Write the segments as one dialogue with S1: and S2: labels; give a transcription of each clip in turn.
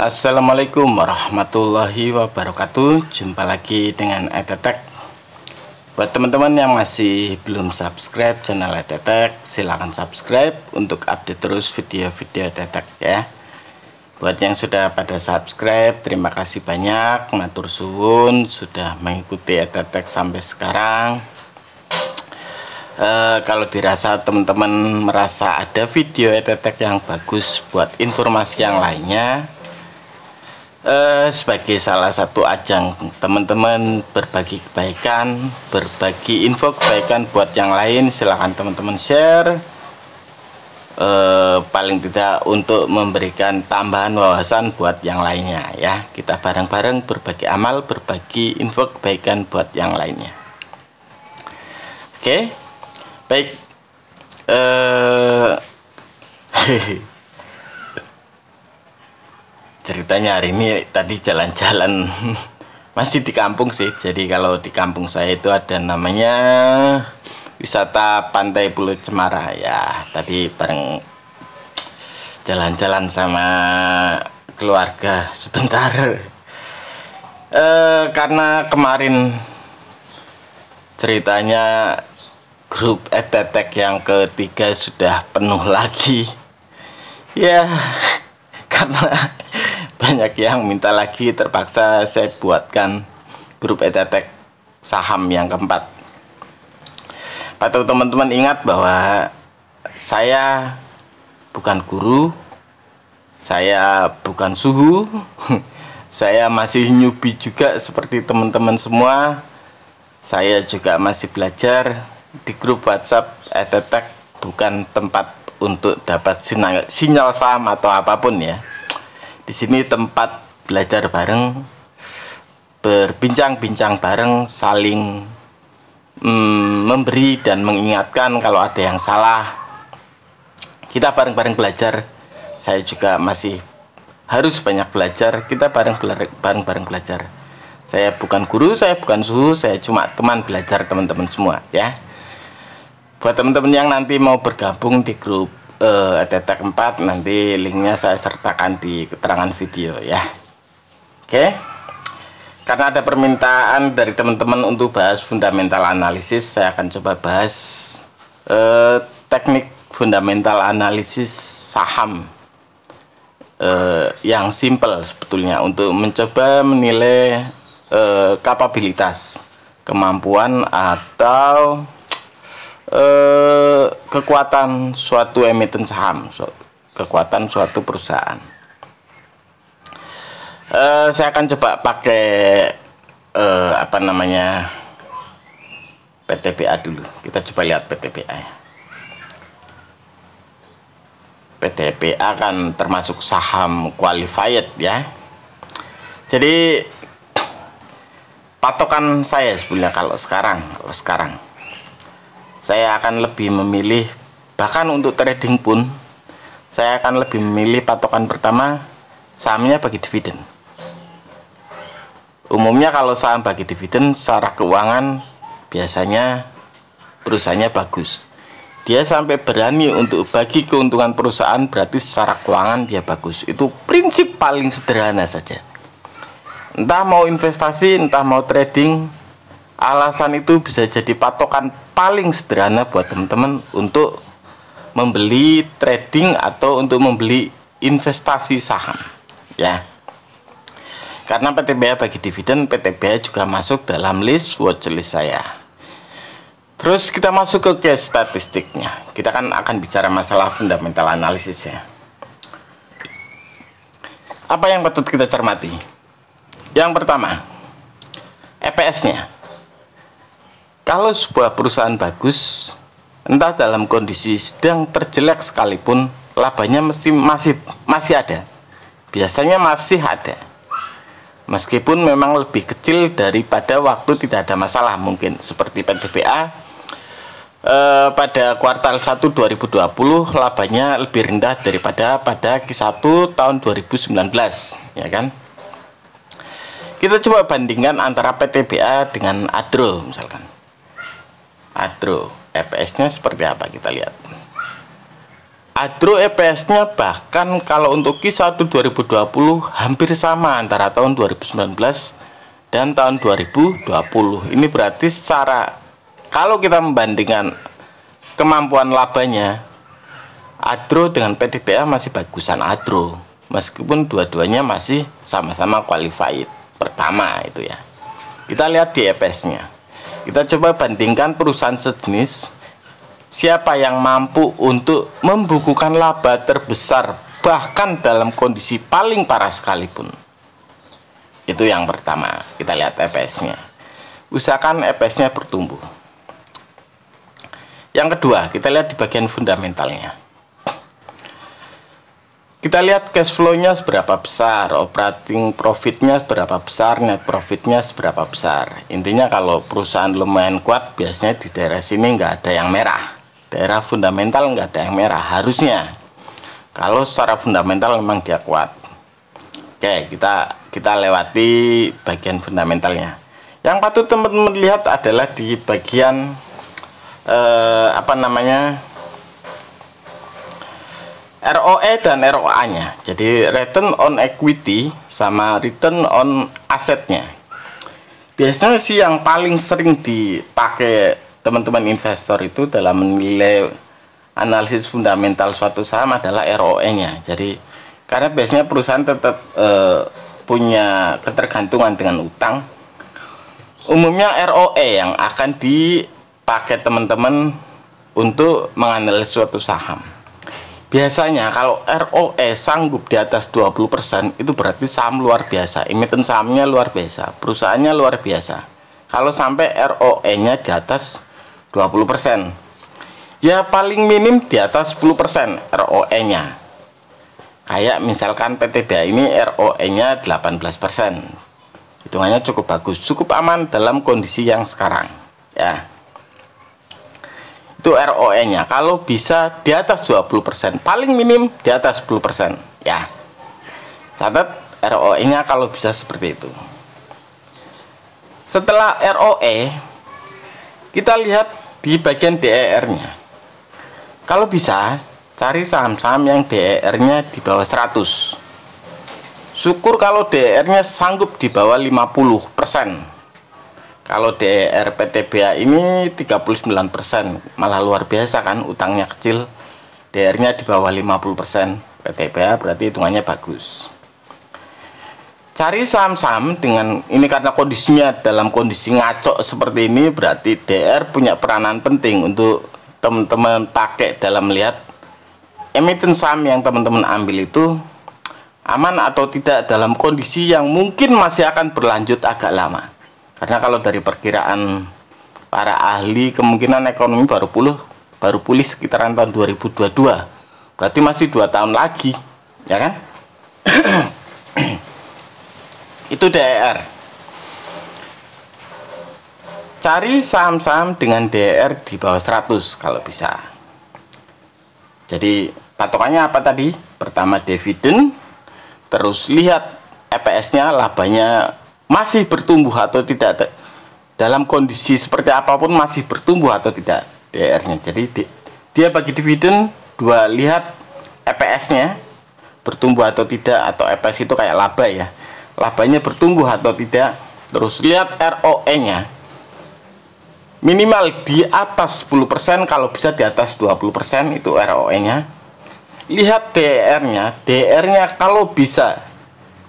S1: Assalamualaikum warahmatullahi wabarakatuh. Jumpa lagi dengan Etetek. Buat teman-teman yang masih belum subscribe channel Etetek, silahkan subscribe untuk update terus video-video Etetek ya. Buat yang sudah pada subscribe, terima kasih banyak, matur suwun sudah mengikuti Etetek sampai sekarang. Kalau dirasa teman-teman merasa ada video Etetek yang bagus buat informasi yang lainnya, sebagai salah satu ajang teman-teman berbagi kebaikan, berbagi info kebaikan buat yang lain, silahkan teman-teman share, paling tidak untuk memberikan tambahan wawasan buat yang lainnya ya. Kita bareng-bareng berbagi amal, berbagi info kebaikan buat yang lainnya. Oke, baik. Ceritanya hari ini tadi jalan-jalan masih di kampung sih. Jadi kalau di kampung saya itu ada namanya wisata Pantai Pulau Cemara ya. Tadi bareng jalan-jalan sama keluarga sebentar. Karena kemarin ceritanya grup Etetek yang ketiga sudah penuh lagi ya, karena banyak yang minta lagi, terpaksa saya buatkan grup Etetek saham yang keempat. Patut teman-teman ingat bahwa saya bukan guru, saya bukan suhu, saya masih newbie juga seperti teman-teman semua. Saya juga masih belajar. Di grup WhatsApp Etetek bukan tempat untuk dapat sinyal saham atau apapun ya. Di sini tempat belajar bareng, berbincang-bincang bareng, saling memberi dan mengingatkan kalau ada yang salah. Kita bareng-bareng belajar. Saya juga masih harus banyak belajar. Kita bareng-bareng belajar. Saya bukan guru, saya bukan suhu, saya cuma teman belajar teman-teman semua ya. Buat teman-teman yang nanti mau bergabung di grup Etetek 4, nanti linknya saya sertakan di keterangan video ya. Oke, karena ada permintaan dari teman-teman untuk bahas fundamental analisis, saya akan coba bahas teknik fundamental analisis saham yang simple sebetulnya, untuk mencoba menilai kapabilitas, kemampuan atau kekuatan suatu emiten saham, kekuatan suatu perusahaan. Saya akan coba pakai apa namanya, PTBA dulu. Kita coba lihat PTBA. PTBA kan termasuk saham qualified ya. Jadi patokan saya sebenarnya kalau sekarang saya akan lebih memilih, bahkan untuk trading pun saya akan lebih memilih patokan pertama, sahamnya bagi dividen. Umumnya kalau saham bagi dividen secara keuangan biasanya perusahaannya bagus. Dia sampai berani untuk bagi keuntungan perusahaan, berarti secara keuangan dia bagus. Itu prinsip paling sederhana saja. Entah mau investasi, entah mau trading, alasan itu bisa jadi patokan paling sederhana buat teman-teman untuk membeli trading atau untuk membeli investasi saham ya. Karena PTBA bagi dividen, PTBA juga masuk dalam list watchlist saya. Terus kita masuk ke case statistiknya. Kita kan akan bicara masalah fundamental analisis ya. Apa yang patut kita cermati? Yang pertama, EPS-nya. Kalau sebuah perusahaan bagus, entah dalam kondisi sedang terjelek sekalipun, labanya masih ada. Biasanya masih ada. Meskipun memang lebih kecil daripada waktu tidak ada masalah, mungkin seperti PTBA pada kuartal 1 2020 labanya lebih rendah daripada pada Q1 tahun 2019 ya kan. Kita coba bandingkan antara PTBA dengan Adro misalkan. Adro, EPS-nya seperti apa kita lihat. Adro EPS-nya bahkan kalau untuk Q1 2020 hampir sama antara tahun 2019 dan tahun 2020. Ini berarti secara, kalau kita membandingkan kemampuan labanya, Adro dengan PTBA masih bagusan Adro, meskipun dua-duanya masih sama-sama qualified pertama itu ya. Kita lihat di EPS-nya. Kita coba bandingkan perusahaan sejenis, siapa yang mampu untuk membukukan laba terbesar bahkan dalam kondisi paling parah sekalipun. Itu yang pertama. Kita lihat EPS-nya. Usahakan EPS-nya bertumbuh. Yang kedua, kita lihat di bagian fundamentalnya. Kita lihat cash flow-nya seberapa besar, operating profit-nya seberapa besar, net profit-nya seberapa besar. Intinya kalau perusahaan lumayan kuat, biasanya di daerah sini nggak ada yang merah. Daerah fundamental nggak ada yang merah harusnya. Kalau secara fundamental memang dia kuat. Oke, kita lewati bagian fundamentalnya. Yang patut teman-teman lihat adalah di bagian ROE dan ROA-nya. Jadi return on equity sama return on assetnya. Biasanya sih yang paling sering dipakai teman-teman investor itu dalam menilai analisis fundamental suatu saham adalah ROE-nya. Jadi karena biasanya perusahaan tetap punya ketergantungan dengan utang, umumnya ROE yang akan dipakai teman-teman untuk menganalisis suatu saham. Biasanya kalau ROE sanggup di atas 20%, itu berarti saham luar biasa, emiten sahamnya luar biasa, perusahaannya luar biasa. Kalau sampai ROE-nya di atas 20%, ya paling minim di atas 10% ROE-nya. Kayak misalkan PTBA ini ROE-nya 18%. Hitungannya cukup bagus, cukup aman dalam kondisi yang sekarang, ya. Itu ROE-nya. Kalau bisa di atas 20%, paling minim di atas 10%, ya. Catat ROE-nya kalau bisa seperti itu. Setelah ROE, kita lihat di bagian DER-nya. Kalau bisa, cari saham-saham yang DER-nya di bawah 100. Syukur kalau DER-nya sanggup di bawah 50%. Kalau DER PTBA ini 39%, malah luar biasa kan, utangnya kecil, DER-nya di bawah 50%, PTBA berarti hitungannya bagus. Cari saham-saham dengan ini, karena kondisinya dalam kondisi ngaco seperti ini, berarti DER punya peranan penting untuk teman-teman pakai dalam melihat emiten saham yang teman-teman ambil itu aman atau tidak dalam kondisi yang mungkin masih akan berlanjut agak lama. Karena kalau dari perkiraan para ahli, kemungkinan ekonomi baru pulih sekitaran tahun 2022. Berarti masih 2 tahun lagi, ya kan? Itu DER. Cari saham-saham dengan DER di bawah 100 kalau bisa. Jadi patokannya apa tadi? Pertama dividen, terus lihat EPS-nya, labanya masih bertumbuh atau tidak, dalam kondisi seperti apapun masih bertumbuh atau tidak DER-nya. Jadi dia bagi dividen, 2 lihat EPS-nya bertumbuh atau tidak, atau EPS itu kayak laba ya, labanya bertumbuh atau tidak. Terus lihat ROE-nya minimal di atas 10%, kalau bisa di atas 20%, itu ROE-nya. Lihat DER-nya, DER-nya kalau bisa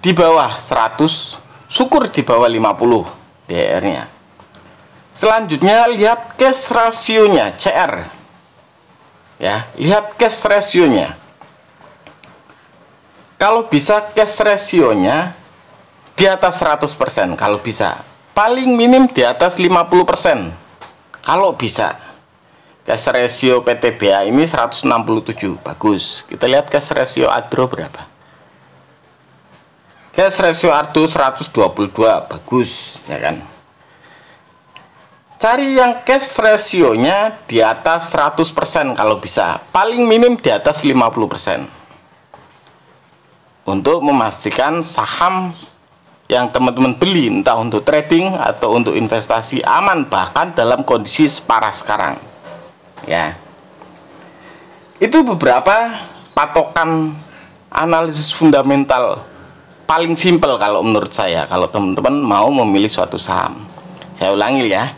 S1: di bawah 100, syukur di bawah 50 DER-nya. Selanjutnya lihat cash ratio-nya, CR. Ya, lihat cash ratio-nya. Kalau bisa cash ratio-nya di atas 100%, kalau bisa. Paling minim di atas 50%. Kalau bisa. Cash ratio PTBA ini 167, bagus. Kita lihat cash ratio Adro berapa. Cash ratio Adro 122, bagus, ya kan. Cari yang cash ratio-nya di atas 100% kalau bisa. Paling minim di atas 50%. Untuk memastikan saham yang teman-teman beli, entah untuk trading atau untuk investasi, aman bahkan dalam kondisi separah sekarang, ya. Itu beberapa patokan analisis fundamental paling simpel kalau menurut saya, kalau teman-teman mau memilih suatu saham. Saya ulangi ya.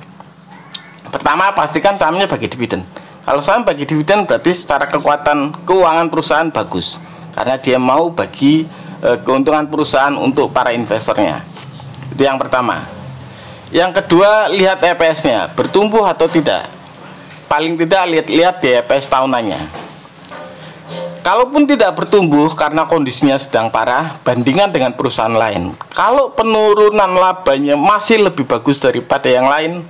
S1: Pertama, pastikan sahamnya bagi dividen. Kalau saham bagi dividen berarti secara kekuatan keuangan perusahaan bagus, karena dia mau bagi keuntungan perusahaan untuk para investornya. Itu yang pertama. Yang kedua, lihat EPS-nya bertumbuh atau tidak. Paling tidak lihat di EPS tahunannya. Kalaupun tidak bertumbuh karena kondisinya sedang parah, bandingkan dengan perusahaan lain. Kalau penurunan labanya masih lebih bagus daripada yang lain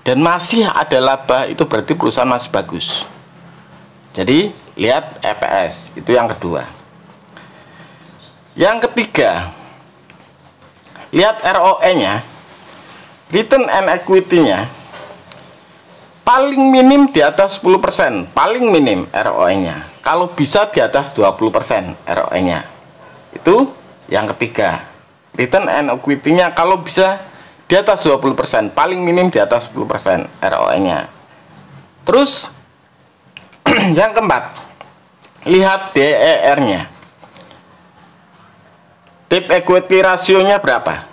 S1: dan masih ada laba, itu berarti perusahaan masih bagus. Jadi lihat EPS, itu yang kedua. Yang ketiga, lihat ROE-nya, return on equity-nya, paling minim di atas 10%, paling minim ROE-nya. Kalau bisa di atas 20% ROE-nya. Itu yang ketiga. Return on equity-nya kalau bisa di atas 20%, paling minim di atas 10% ROE-nya. Terus yang keempat, lihat DER-nya. Debt equity rasionya berapa?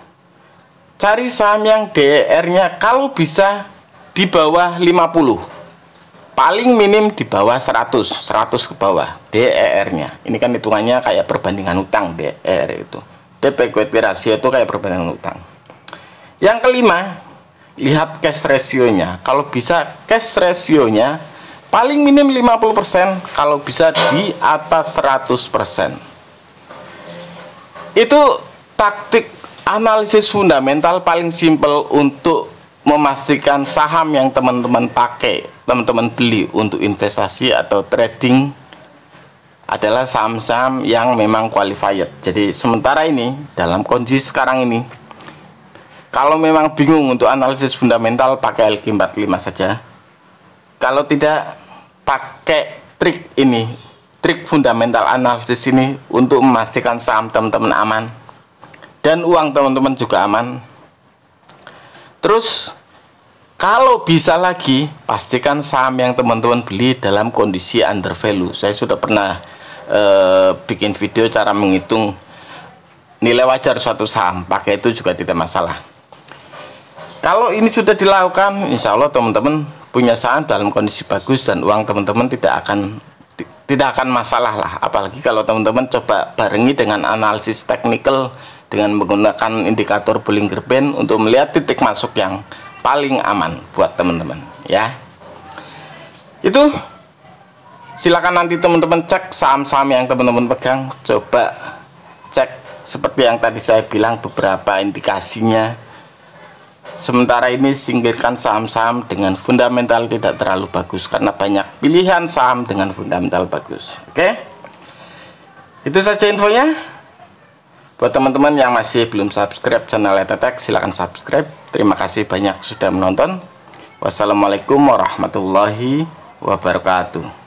S1: Cari saham yang DER-nya kalau bisa di bawah 50. Paling minim di bawah 100 ke bawah DER-nya. Ini kan hitungannya kayak perbandingan utang. DER itu, debt equity ratio itu kayak perbandingan utang. Yang kelima, lihat cash ratio-nya. Kalau bisa cash ratio-nya paling minim 50%, kalau bisa di atas 100%. Itu taktik analisis fundamental paling simpel untuk memastikan saham yang teman-teman pakai, teman-teman beli untuk investasi atau trading adalah saham-saham yang memang qualified. Jadi sementara ini, dalam kondisi sekarang ini, kalau memang bingung untuk analisis fundamental, pakai LQ45 saja. Kalau tidak, pakai trik ini, trik fundamental analisis ini untuk memastikan saham teman-teman aman dan uang teman-teman juga aman. Terus kalau bisa lagi, pastikan saham yang teman-teman beli dalam kondisi under value. Saya sudah pernah bikin video cara menghitung nilai wajar suatu saham, pakai itu juga tidak masalah. Kalau ini sudah dilakukan, insya Allah teman-teman punya saham dalam kondisi bagus dan uang teman-teman tidak akan masalah lah. Apalagi kalau teman-teman coba barengi dengan analisis teknikal dengan menggunakan indikator Bollinger Band untuk melihat titik masuk yang paling aman buat teman-teman ya. Itu silakan nanti teman-teman cek saham-saham yang teman-teman pegang, coba cek seperti yang tadi saya bilang beberapa indikasinya. Sementara ini singkirkan saham-saham dengan fundamental tidak terlalu bagus, karena banyak pilihan saham dengan fundamental bagus. Oke, itu saja infonya. Buat teman-teman yang masih belum subscribe channel ETTech, silahkan subscribe. Terima kasih banyak sudah menonton. Wassalamualaikum warahmatullahi wabarakatuh.